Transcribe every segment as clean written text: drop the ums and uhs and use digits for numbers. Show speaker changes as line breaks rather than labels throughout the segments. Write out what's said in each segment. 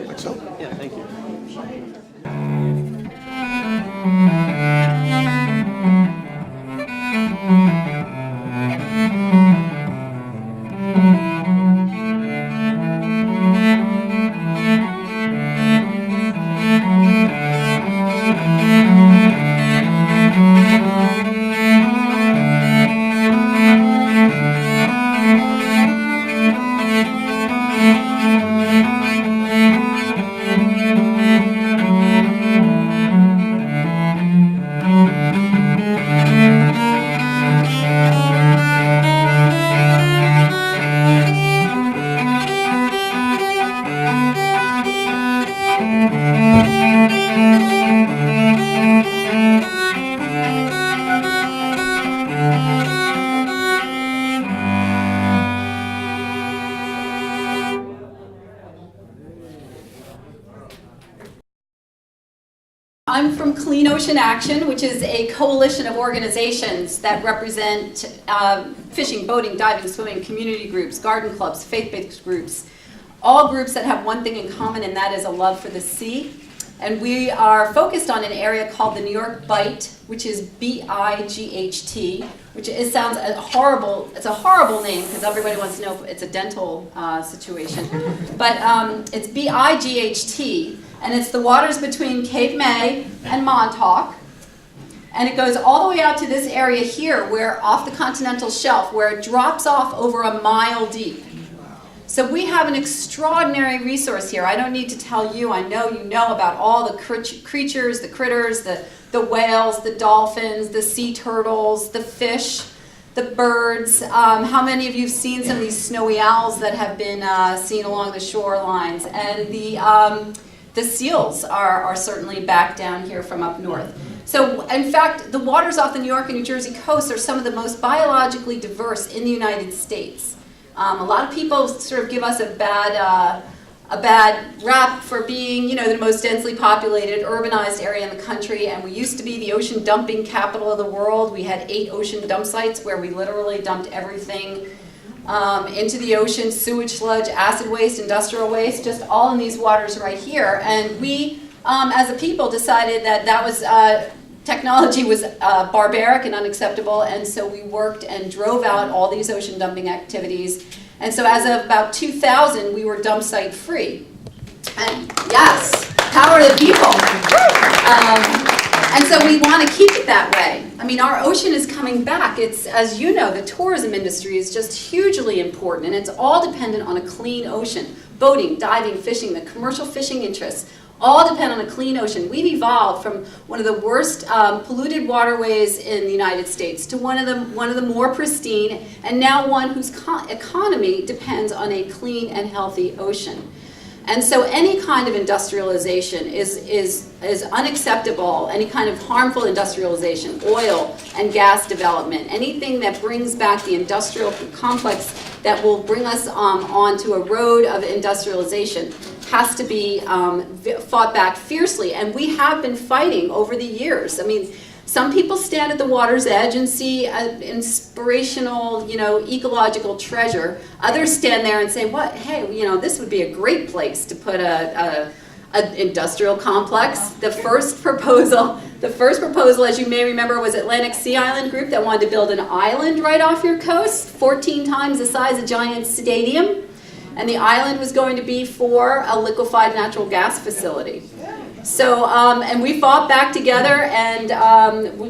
Like so?
Yeah, thank you.
I'm from Clean Ocean Action, which is a coalition of organizations that represent fishing, boating, diving, swimming, community groups, garden clubs, faith-based groups, all groups that have one thing in common, and that is a love for the sea. And we are focused on an area called the New York Bight, which is B-I-G-H-T, which sounds horrible. It's a horrible name because everybody wants to know if it's a dental situation. But it's B-I-G-H-T, and it's the waters between Cape May and Montauk. And it goes all the way out to this area here, where off the continental shelf, where it drops off over a mile deep. So we have an extraordinary resource here. I don't need to tell you, I know you know about all the creatures, the critters, the whales, the dolphins, the sea turtles, the fish, the birds. How many of you have seen some of these snowy owls that have been seen along the shorelines? And the seals are certainly back down here from up north. So in fact, the waters off the New York and New Jersey coast are some of the most biologically diverse in the United States. A lot of people sort of give us a bad rap for being, the most densely populated, urbanized area in the country, and we used to be the ocean dumping capital of the world. We had 8 ocean dump sites where we literally dumped everything into the ocean: sewage, sludge, acid waste, industrial waste, just all in these waters right here. And we, as a people, decided that was technology was barbaric and unacceptable, and so we worked and drove out all these ocean dumping activities. And so as of about 2000, we were dump site free. And yes, power to the people. And so we want to keep it that way. I mean, our ocean is coming back. It's, as you know, the tourism industry is just hugely important, and it's all dependent on a clean ocean. Boating, diving, fishing, the commercial fishing interests, all depend on a clean ocean. We've evolved from one of the worst polluted waterways in the United States to one of the more pristine, and now one whose economy depends on a clean and healthy ocean. And so any kind of industrialization is unacceptable. Any kind of harmful industrialization, oil and gas development, anything that brings back the industrial complex that will bring us onto a road of industrialization has to be fought back fiercely, and we have been fighting over the years. I mean, some people stand at the water's edge and see an inspirational, ecological treasure. Others stand there and say, "What? Hey, this would be a great place to put an industrial complex." The first proposal, as you may remember, was Atlantic Sea Island Group that wanted to build an island right off your coast, 14 times the size of Giant Stadium. And the island was going to be for a liquefied natural gas facility. So, and we fought back together, and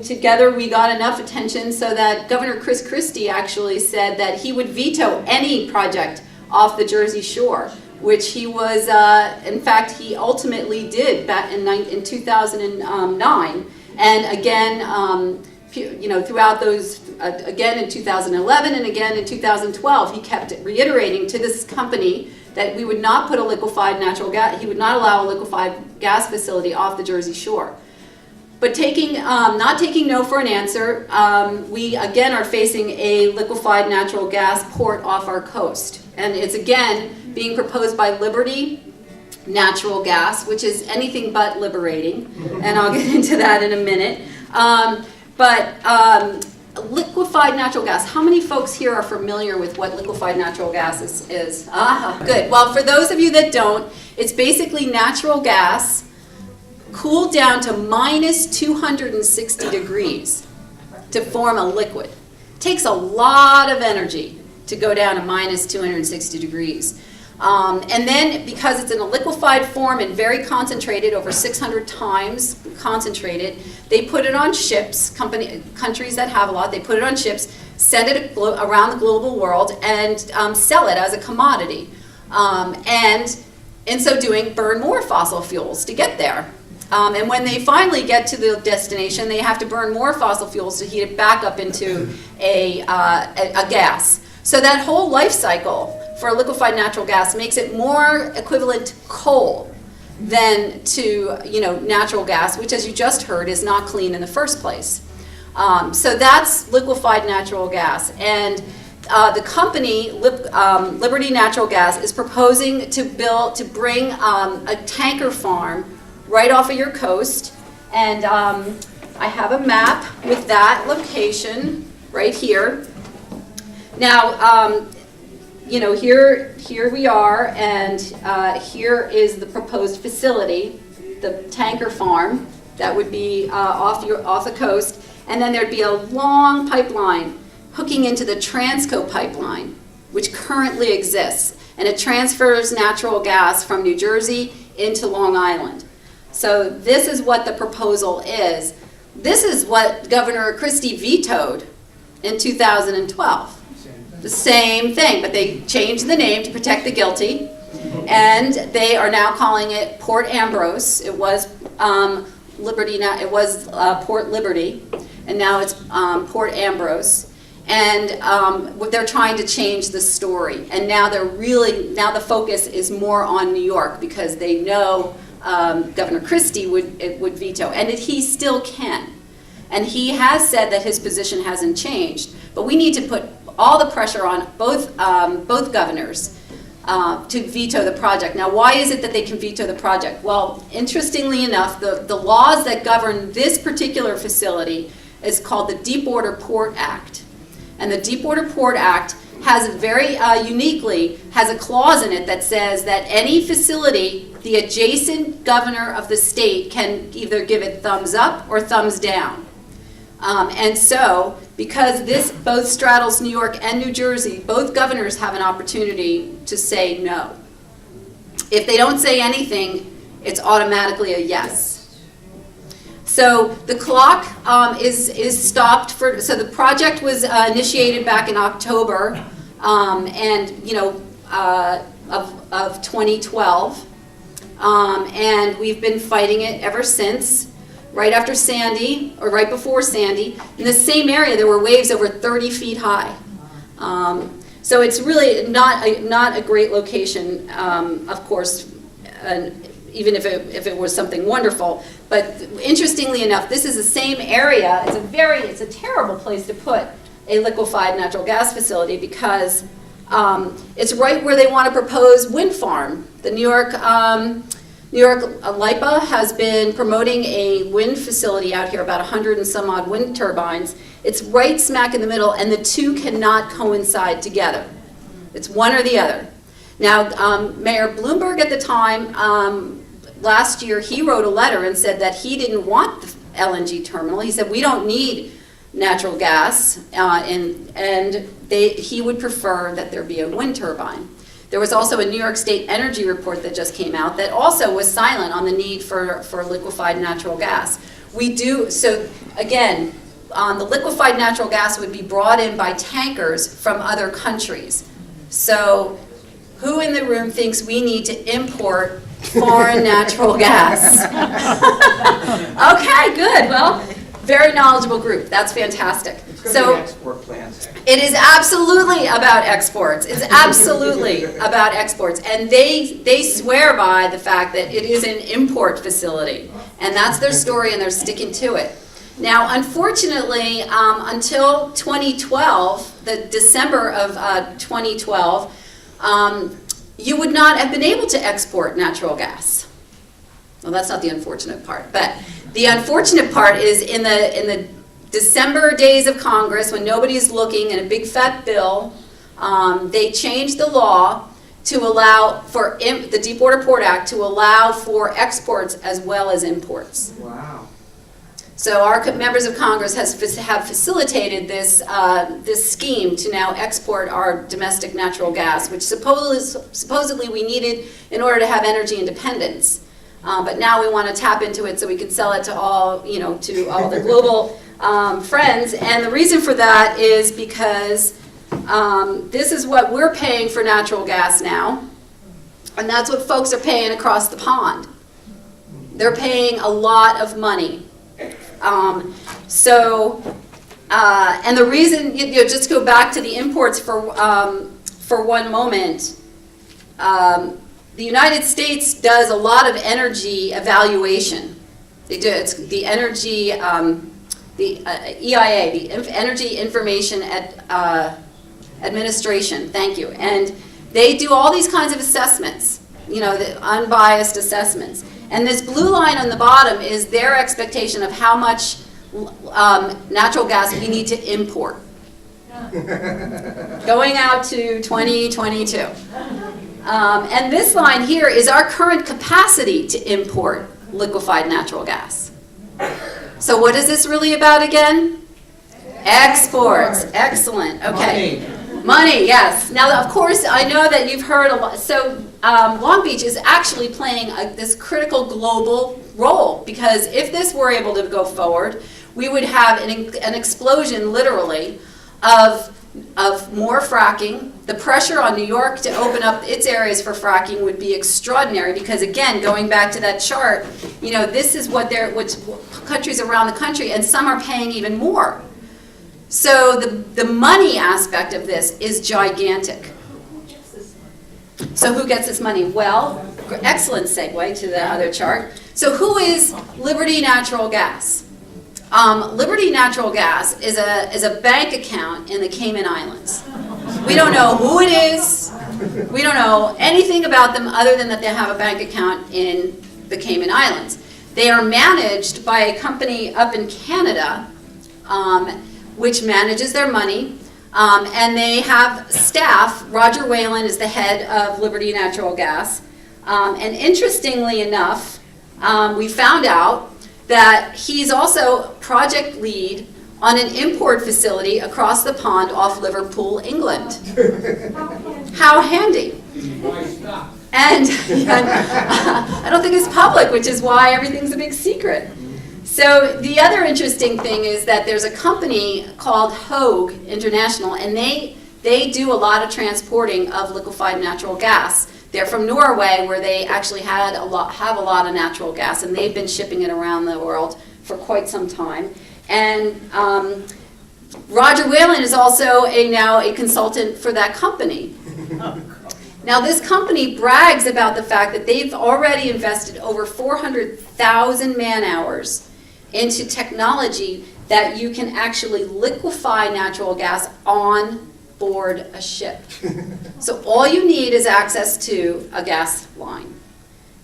together we got enough attention so that Governor Chris Christie actually said that he would veto any project off the Jersey Shore, which he was, in fact, he ultimately did back in 2009. And again, throughout those, again in 2011 and again in 2012, he kept reiterating to this company that we would not put a liquefied natural gas, he would not allow a liquefied gas facility off the Jersey Shore. But not taking no for an answer, we again are facing a liquefied natural gas port off our coast. And it's again being proposed by Liberty Natural Gas, which is anything but liberating. And I'll get into that in a minute. Liquefied natural gas. How many folks here are familiar with what liquefied natural gas is? Good. Well, for those of you that don't, It's basically natural gas cooled down to minus 260 degrees to form a liquid. It takes a lot of energy to go down to minus 260 degrees. And then because it's in a liquefied form and very concentrated, over 600 times concentrated, they put it on ships, countries that have a lot, they put it on ships, send it around the global world, and sell it as a commodity. And in so doing, burn more fossil fuels to get there. And when they finally get to the destination, they have to burn more fossil fuels to heat it back up into a gas. So that whole life cycle for liquefied natural gas makes it more equivalent to coal than to natural gas, which, as you just heard, is not clean in the first place. So that's liquefied natural gas. And the company, Liberty Natural Gas, is proposing to bring a tanker farm right off of your coast. And I have a map with that location right here. Now, here we are, and here is the proposed facility, the tanker farm that would be off the coast, and then there'd be a long pipeline hooking into the Transco pipeline, which currently exists, and it transfers natural gas from New Jersey into Long Island. So this is what the proposal is. This is what Governor Christie vetoed in 2012. The same thing, but they changed the name to protect the guilty, and they are now calling it Port Ambrose. It was Port Liberty, and now it's Port Ambrose. And they're trying to change the story, and now the focus is more on New York because they know Governor Christie would veto, and he still can. And he has said that his position hasn't changed, but we need to put all the pressure on both governors to veto the project. Now, why is it that they can veto the project? Well, interestingly enough, the laws that govern this particular facility is called the Deepwater Port Act. And the Deepwater Port Act has very uniquely has a clause in it that says that any facility, the adjacent governor of the state can either give it thumbs up or thumbs down. And so, because this both straddles New York and New Jersey, both governors have an opportunity to say no. If they don't say anything, it's automatically a yes. So the clock is stopped so the project was initiated back in October, of 2012, and we've been fighting it ever since. Right after Sandy, or right before Sandy, in the same area there were waves over 30 feet high. So it's really not a great location, of course, even if it was something wonderful. But interestingly enough, this is the same area. It's a terrible place to put a liquefied natural gas facility because it's right where they want to propose wind farm. The New York LIPA has been promoting a wind facility out here, about 100 and some odd wind turbines. It's right smack in the middle, and the two cannot coincide together. It's one or the other. Now, Mayor Bloomberg at the time, last year, he wrote a letter and said that he didn't want the LNG terminal. He said, we don't need natural gas, and he would prefer that there be a wind turbine. There was also a New York State energy report that just came out that also was silent on the need for liquefied natural gas. So again, the liquefied natural gas would be brought in by tankers from other countries. So who in the room thinks we need to import foreign natural gas? Okay, good. Well, very knowledgeable group. That's fantastic.
So export plans.
It is absolutely about exports. It's absolutely about exports. And they swear by the fact that it is an import facility. And that's their story, and they're sticking to it. Now, unfortunately, until 2012, the December of 2012, you would not have been able to export natural gas. Well, that's not the unfortunate part. But the unfortunate part is in the December days of Congress, when nobody's looking, and a big fat bill, they changed the law to allow for the Deepwater Port Act to allow for exports as well as imports.
Wow.
So our members of Congress have facilitated this, this scheme to now export our domestic natural gas, which supposedly we needed in order to have energy independence. But now we want to tap into it so we can sell it to all, to all the global friends. And the reason for that is because this is what we're paying for natural gas now, and that's what folks are paying across the pond. They're paying a lot of money. And the reason, just go back to the imports for one moment. The United States does a lot of energy evaluation. They do. It's the energy, the EIA, the Energy Information Administration. Thank you. And they do all these kinds of assessments. The unbiased assessments. And this blue line on the bottom is their expectation of how much natural gas we need to import. Going out to 2022. And this line here is our current capacity to import liquefied natural gas. So what is this really about again? Exports. Excellent. Okay. Money, yes. Now, of course, I know that you've heard a lot. So Long Beach is actually playing this critical global role, because if this were able to go forward, we would have an explosion, literally, of more fracking. The pressure on New York to open up its areas for fracking would be extraordinary, because, again, going back to that chart, this is what countries around the country, and some are paying even more. So the money aspect of this is gigantic. So who gets this money? Well, excellent segue to the other chart. So who is Liberty Natural Gas? Liberty Natural Gas is a bank account in the Cayman Islands. We don't know who it is. We don't know anything about them other than that they have a bank account in the Cayman Islands. They are managed by a company up in Canada, which manages their money, and they have staff. Roger Whalen is the head of Liberty Natural Gas, and interestingly enough, we found out that he's also project lead on an import facility across the pond off Liverpool, England. How handy. And I don't think it's public, which is why everything's a big secret. So the other interesting thing is that there's a company called Hogue International, and they do a lot of transporting of liquefied natural gas. They're from Norway, where they actually have a lot of natural gas, and they've been shipping it around the world for quite some time. And Roger Whalen is also now a consultant for that company. Now, this company brags about the fact that they've already invested over 400,000 man-hours into technology that you can actually liquefy natural gas on board a ship. So all you need is access to a gas line,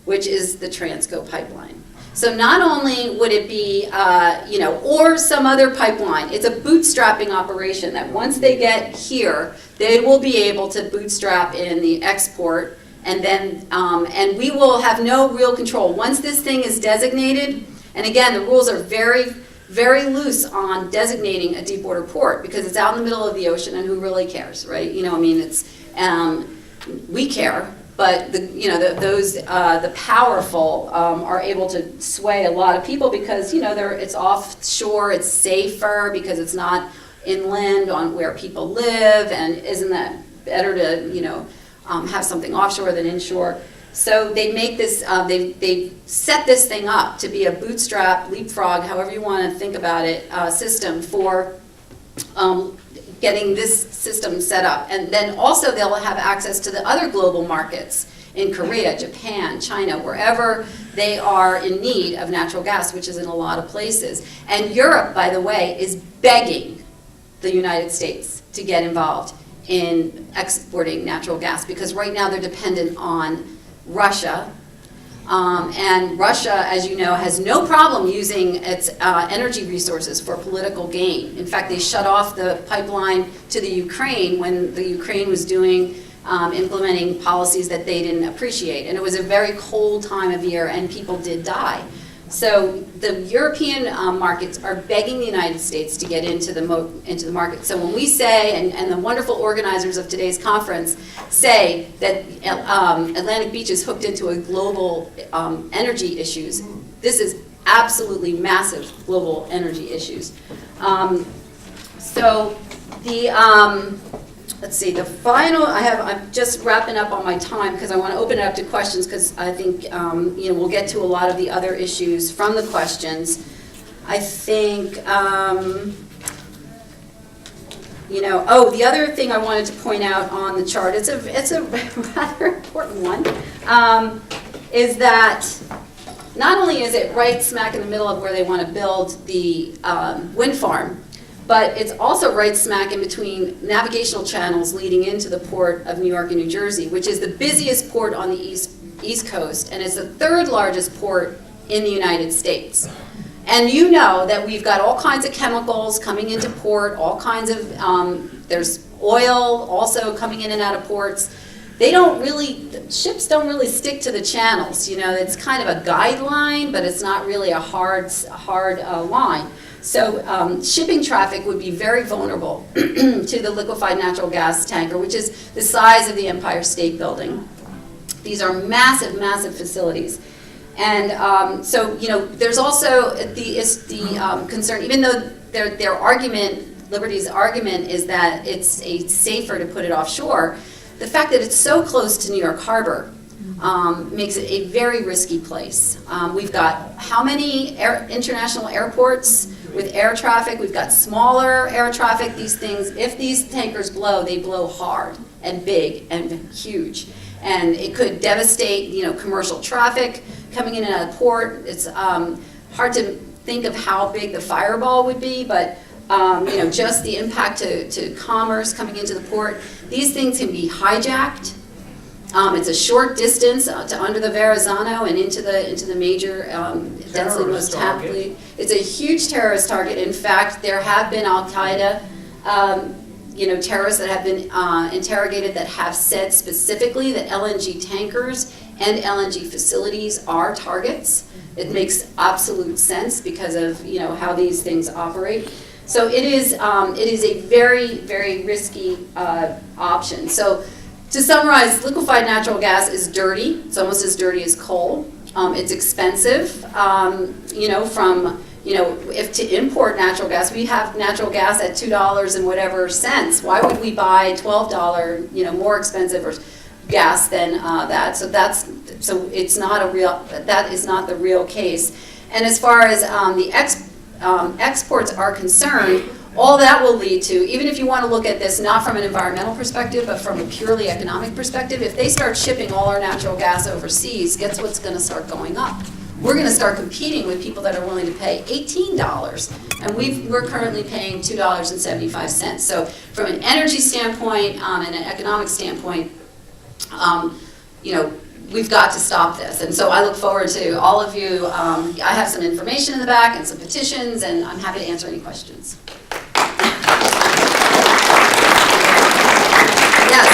which is the Transco pipeline. So not only would it be, or some other pipeline, it's a bootstrapping operation that once they get here, they will be able to bootstrap in the export, and then, and we will have no real control. Once this thing is designated, and again, the rules are very, very loose on designating a deepwater port, because it's out in the middle of the ocean, and who really cares, right? It's, we care. But the powerful are able to sway a lot of people, because it's offshore, it's safer because it's not inland on where people live, and isn't that better to have something offshore than inshore? So they make this, they set this thing up to be a bootstrap, leapfrog, however you want to think about it, system for getting this system set up. And then also they'll have access to the other global markets in Korea, Japan, China, wherever they are in need of natural gas, which is in a lot of places. And Europe, by the way, is begging the United States to get involved in exporting natural gas, because right now they're dependent on Russia. And Russia, as you know, has no problem using its energy resources for political gain. In fact, they shut off the pipeline to the Ukraine when the Ukraine was doing implementing policies that they didn't appreciate. And it was a very cold time of year, and people did die. So the European markets are begging the United States to get into the market. So when we say, and the wonderful organizers of today's conference say that Atlantic Beach is hooked into a global energy issues, this is absolutely massive global energy issues. So the let's see, the final, I'm just wrapping up on my time because I want to open it up to questions, because I think we'll get to a lot of the other issues from the questions. I think, the other thing I wanted to point out on the chart, it's a rather important one, is that not only is it right smack in the middle of where they want to build the wind farm, but it's also right smack in between navigational channels leading into the port of New York and New Jersey, which is the busiest port on the East Coast, and it's the third largest port in the United States. And you know that we've got all kinds of chemicals coming into port, all kinds of, there's oil also coming in and out of ports. Ships don't really stick to the channels. It's kind of a guideline, but it's not really a hard line. So shipping traffic would be very vulnerable to the liquefied natural gas tanker, which is the size of the Empire State Building. These are massive, massive facilities. And there's also the concern, even though their argument, Liberty's argument, is that it's safer to put it offshore, the fact that it's so close to New York Harbor makes it a very risky place. We've got how many international airports with air traffic? We've got smaller air traffic. These things, if these tankers blow, they blow hard and big and huge. And it could devastate, commercial traffic coming in and out of port. It's hard to think of how big the fireball would be, but just the impact to commerce coming into the port. These things can be hijacked. It's a short distance to under the Verrazano and into the major densely most tapped. It's a huge terrorist target. In fact, there have been Al-Qaeda terrorists that have been interrogated that have said specifically that LNG tankers and LNG facilities are targets. It makes absolute sense because of how these things operate. So it is a very, very risky option. So to summarize, liquefied natural gas is dirty. It's almost as dirty as coal. It's expensive. If to import natural gas, we have natural gas at $2 and whatever cents. Why would we buy $12, more expensive gas than that? So it's not that is not the real case. And as far as the exports are concerned, all that will lead to, even if you want to look at this not from an environmental perspective, but from a purely economic perspective, if they start shipping all our natural gas overseas, guess what's going to start going up? We're going to start competing with people that are willing to pay $18, and we're currently paying $2.75. So from an energy standpoint and an economic standpoint, we've got to stop this. And so I look forward to all of you. I have some information in the back and some petitions, and I'm happy to answer any questions. Yes?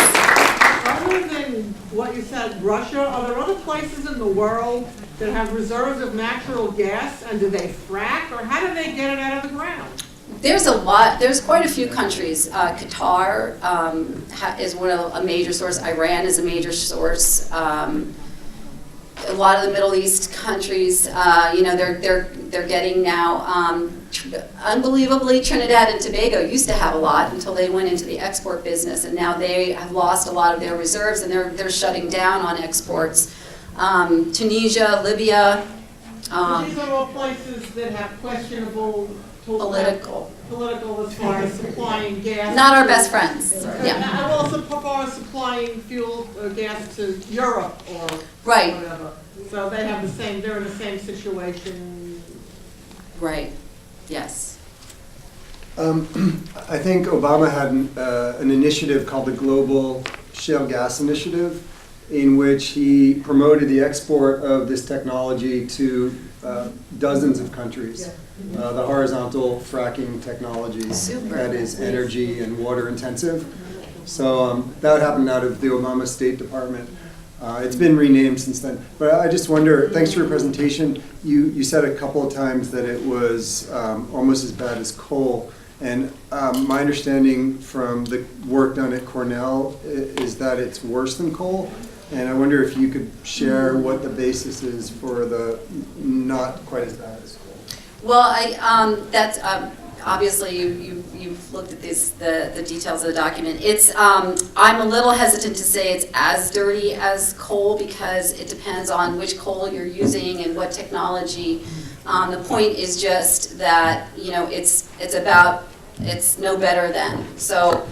Other than what you said, Russia, are there other places in the world that have reserves of natural gas, and do they frack, or how do they get it out of the ground?
There's a lot. There's quite a few countries. Qatar is a major source. Iran is a major source. A lot of the Middle East countries, they're getting now. Unbelievably, Trinidad and Tobago used to have a lot until they went into the export business, and now they have lost a lot of their reserves, and they're shutting down on exports. Tunisia, Libya.
These are all places that have questionable
Political
as far as supplying gas.
Not our best friends. Yeah.
And also supplying fuel gas to Europe or
Right.
whatever. So they have they're in the same situation.
Right. Yes.
I think Obama had an initiative called the Global Shale Gas Initiative, in which he promoted the export of this technology to dozens of countries.
Yeah.
The horizontal fracking technology
Super.
that is energy and water intensive. So that happened out of the Obama State Department. It's been renamed since then. But I just wonder, thanks for your presentation. You said a couple of times that it was almost as bad as coal. And my understanding from the work done at Cornell is that it's worse than coal. And I wonder if you could share what the basis is for the not quite as bad as coal.
Well, that's obviously you've looked at the details of the document. It's I'm a little hesitant to say it's as dirty as coal because it depends on which coal you're using and what technology. The point is just that it's no better than. So,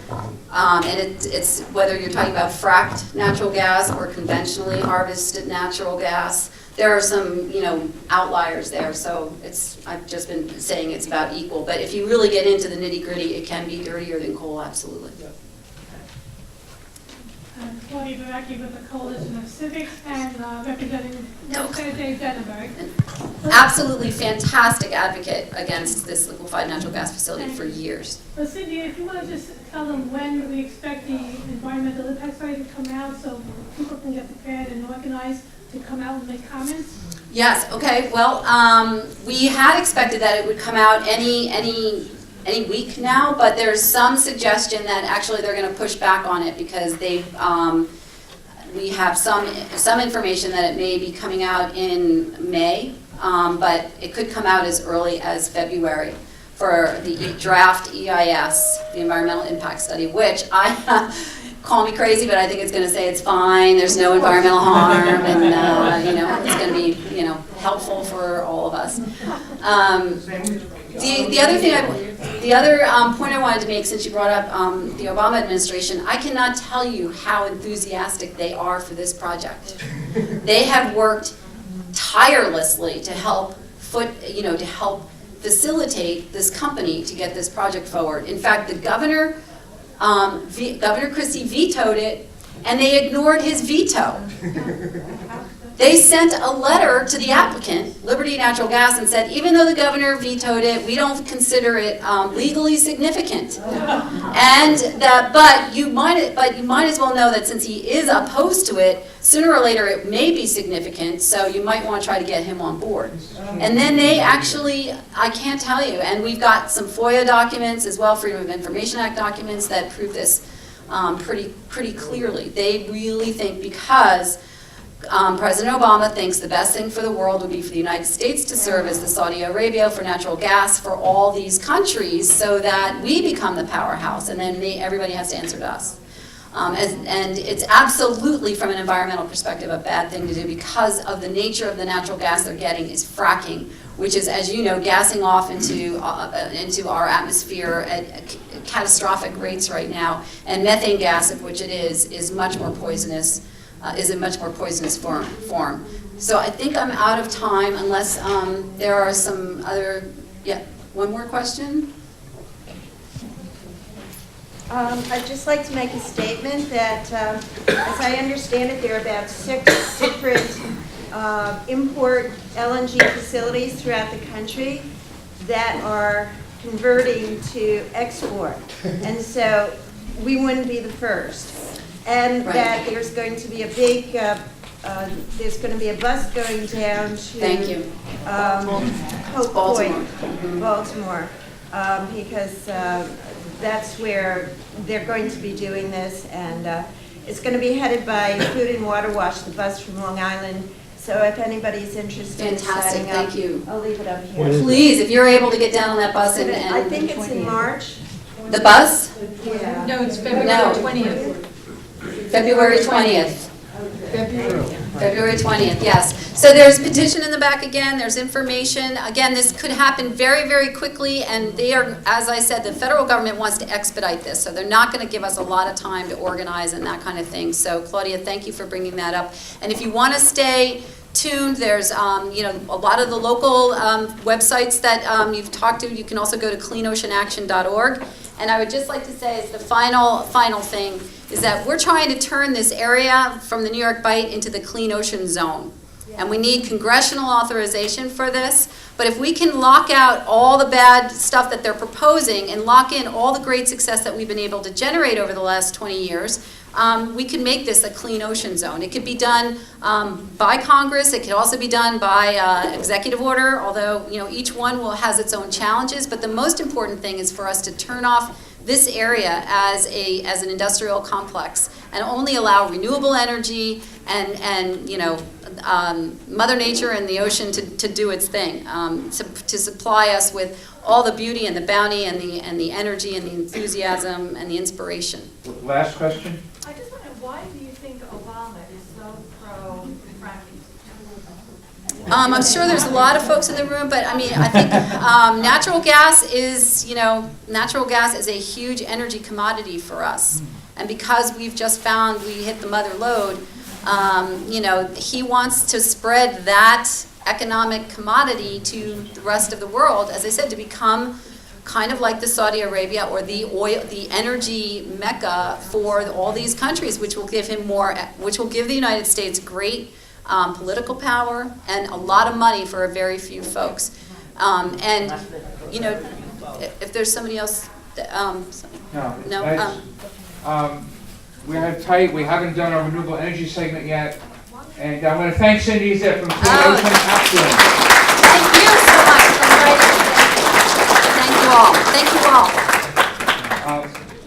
and it's whether you're talking about fracked natural gas or conventionally harvested natural gas. There are some, outliers there. So I've just been saying it's about equal. But if you really get into the nitty gritty, it can be dirtier than coal, absolutely.
Claudia Baracki with the Coalition of Civics and representing Senator Denenberg.
Absolutely fantastic advocate against this liquefied natural gas facility for years.
Well, Cindy, if you want to just tell them when we expect the environmental impact study to come out so people can get prepared and organized to come out and make comments.
Yes, okay, well, we had expected that it would come out any week now, but there's some suggestion that actually they're going to push back on it because we have some information that it may be coming out in May, but it could come out as early as February for the draft EIS, the environmental impact study, which call me crazy, but I think it's going to say it's fine, there's no environmental harm, and it's going to be helpful for all of us. The other point I wanted to make, since you brought up the Obama administration, I cannot tell you how enthusiastic they are for this project. They have worked tirelessly to help facilitate this company to get this project forward. In fact, the governor, Governor Christie vetoed it, and they ignored his veto. They sent a letter to the applicant, Liberty Natural Gas, and said, even though the governor vetoed it, we don't consider it legally significant. But you might as well know that since he is opposed to it, sooner or later it may be significant. So you might want to try to get him on board. And then they actually, I can't tell you, and we've got some FOIA documents as well, Freedom of Information Act documents that prove this pretty clearly. They really think because President Obama thinks the best thing for the world would be for the United States to serve as the Saudi Arabia for natural gas for all these countries so that we become the powerhouse and then everybody has to answer to us. And it's absolutely, from an environmental perspective, a bad thing to do because of the nature of the natural gas they're getting is fracking, which is, as you know, gassing off into our atmosphere at catastrophic rates right now. And methane gas, of which it is much more poisonous. Is in much more poisonous form. So I think I'm out of time unless there are some other, one more question?
I'd just like to make a statement that, as I understand it, there are about 6 different import LNG facilities throughout the country that are converting to export. And so we wouldn't be the first. And
right.
That there's going to be a big, there's going to be a bus going down to
Thank you.
Hope Point, Baltimore, because that's where they're going to be doing this, and it's going to be headed by Food and Water Wash, the bus from Long Island. So if anybody's interested in setting up,
thank you.
I'll leave it up here.
Please, if you're able to get down on that bus and
I think it's in March.
The bus?
Yeah.
No, it's February 20th.
February 20th. February 20th, yes. So there's petition in the back again, there's information. Again, this could happen very, very quickly, and they are, as I said, the federal government wants to expedite this, so they're not going to give us a lot of time to organize and that kind of thing. So Claudia, thank you for bringing that up. And if you want to stay tuned, there's a lot of the local websites that you've talked to. You can also go to cleanoceanaction.org. And I would just like to say, as the final thing, is that we're trying to turn this area from the New York Bight into the clean ocean zone. And we need congressional authorization for this. But if we can lock out all the bad stuff that they're proposing and lock in all the great success that we've been able to generate over the last 20 years, we could make this a clean ocean zone. It could be done by Congress. It could also be done by executive order, although each one has its own challenges. But the most important thing is for us to turn off this area as an industrial complex and only allow renewable energy and Mother Nature and the ocean to do its thing, to supply us with all the beauty and the bounty and the energy and the enthusiasm and the inspiration.
Last question.
I just wonder, why do you think Obama is so pro fracking?
I'm sure there's a lot of folks in the room, but I think natural gas is a huge energy commodity for us. And because we've just found we hit the mother lode, he wants to spread that economic commodity to the rest of the world, as I said, to become kind of like the Saudi Arabia or the energy mecca for all these countries, which will give the United States great political power and a lot of money for a very few folks. If there's somebody else,
We have tight. We haven't done our renewable energy segment yet, and I want to thank Cindy Zipf from Clean Ocean Excellence.
Thank you so much for inviting me. Thank you all. Thank you all.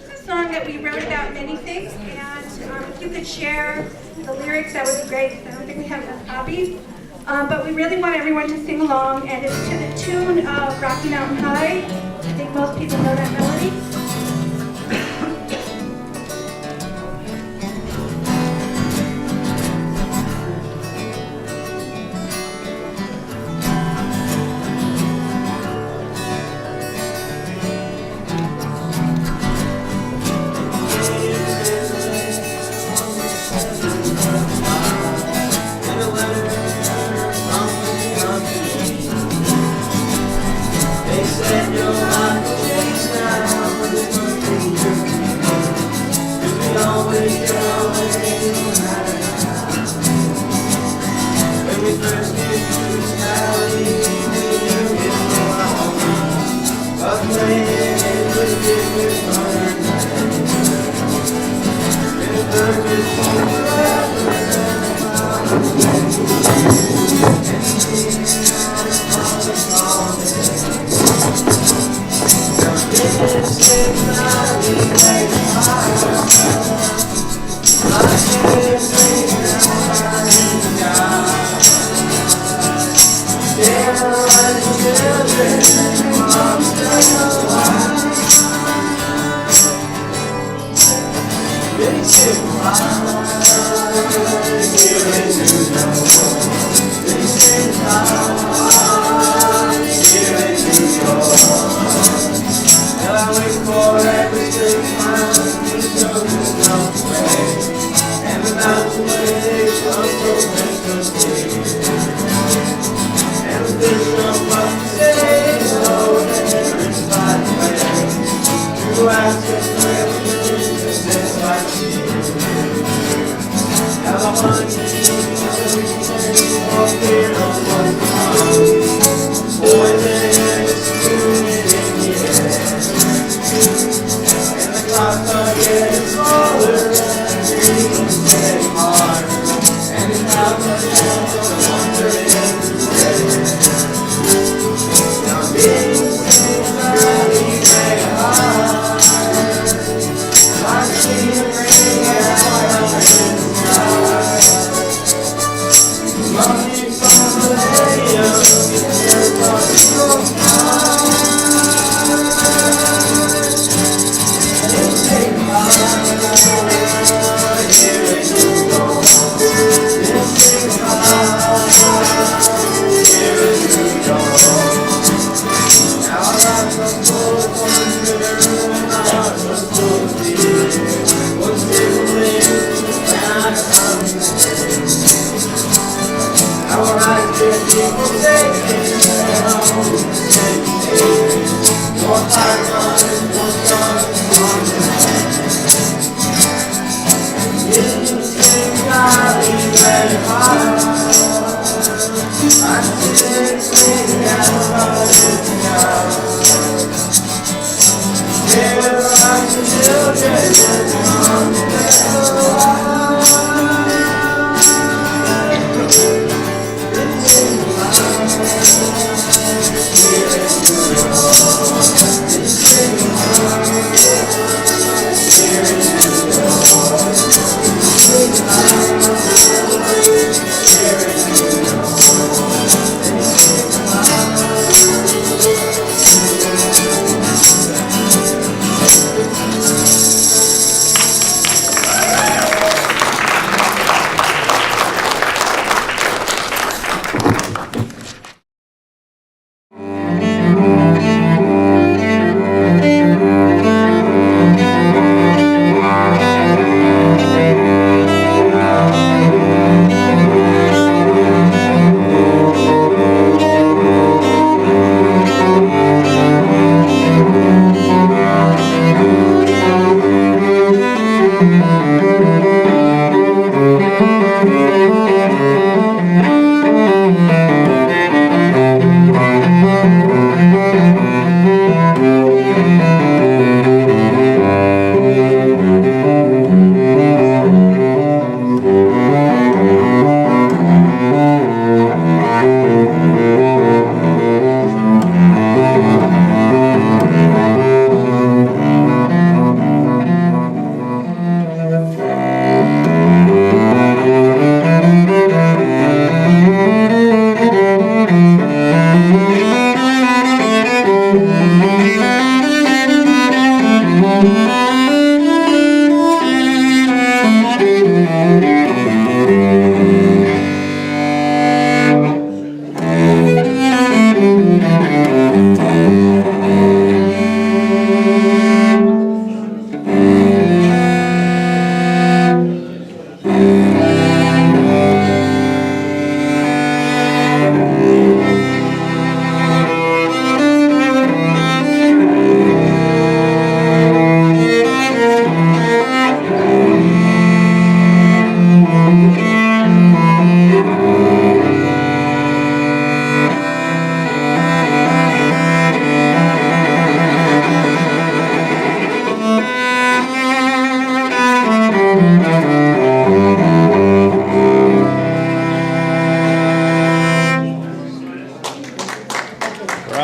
It's a song that we wrote about many things, and if you could share the lyrics, that would be great. I don't think we have enough copies, but we really want everyone to sing along, and it's to the tune of Rocky Mountain High. I think most people know that melody.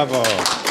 Bravo.